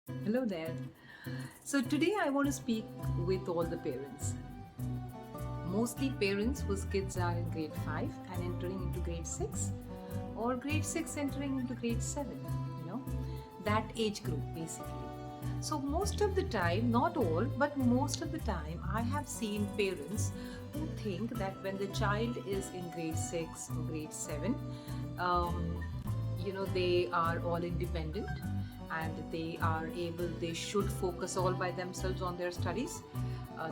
Hello there. So today I want to speak with all the parents. Mostly parents whose kids are in grade 5 and entering into grade 6 or grade 6 entering into grade 7, that age group basically. So most of the time, not all, but most of the time I have seen parents who think that when the child is in grade 6 or grade 7, um, they are all independent and they should focus all by themselves on their studies.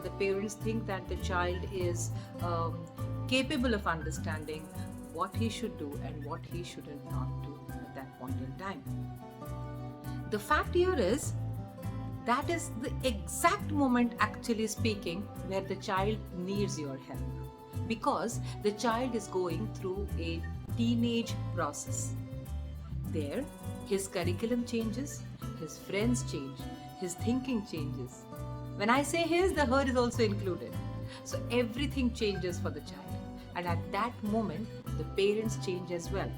The parents think that the child is um, capable of understanding what he should do and what he shouldn't not do at that point in time. The fact here is that is the exact moment, actually speaking, where the child needs your help, because the child is going through a teenage process. There, his curriculum changes, his friends change, his thinking changes. When I say his, the her is also included. So everything changes for the child. And at that moment, the parents change as well.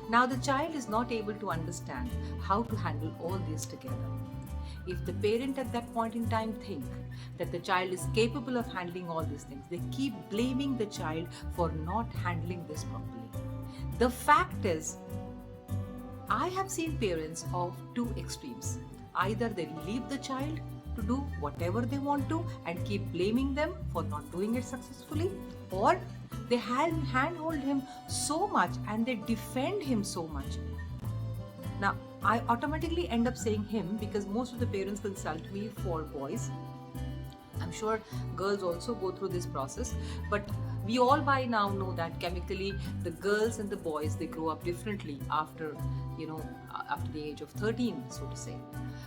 Now, the child is not able to understand how to handle all this together. If the parent at that point in time think that the child is capable of handling all these things, they keep blaming the child for not handling this properly. The fact is, I have seen parents of two extremes. Either they leave the child to do whatever they want to and keep blaming them for not doing it successfully, or they handhold him so much and they defend him so much. Now, I automatically end up saying him because most of the parents consult me for boys. I'm sure girls also go through this process, but we all by now know that chemically the girls and the boys, they grow up differently after after the age of 13, so to say.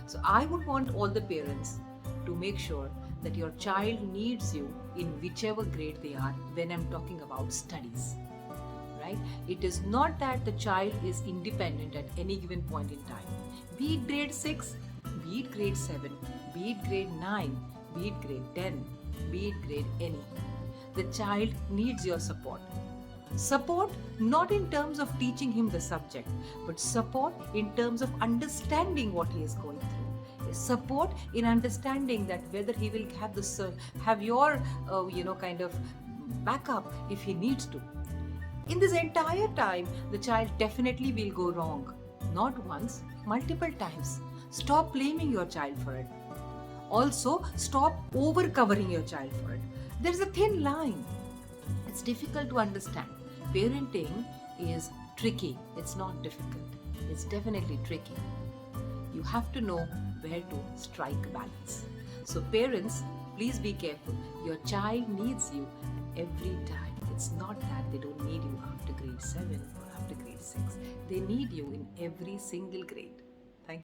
So I would want all the parents to make sure that your child needs you in whichever grade they are when I'm talking about studies. Right? It is not that the child is independent at any given point in time. Be it grade 6, be it grade 7, be it grade 9, be it grade 10, be it grade any. The child needs your support. Support not in terms of teaching him the subject, but support in terms of understanding what he is going through. Support in understanding that whether he will have your kind of backup if he needs to. In this entire time, the child definitely will go wrong. Not once, multiple times. Stop blaming your child for it. Also, stop over covering your child for it. There's a thin line. It's difficult to understand. Parenting is tricky. It's not difficult. It's definitely tricky. You have to know where to strike balance. So, parents, please be careful. Your child needs you every time. It's not that they don't need you after grade 7 or after grade 6. They need you in every single grade.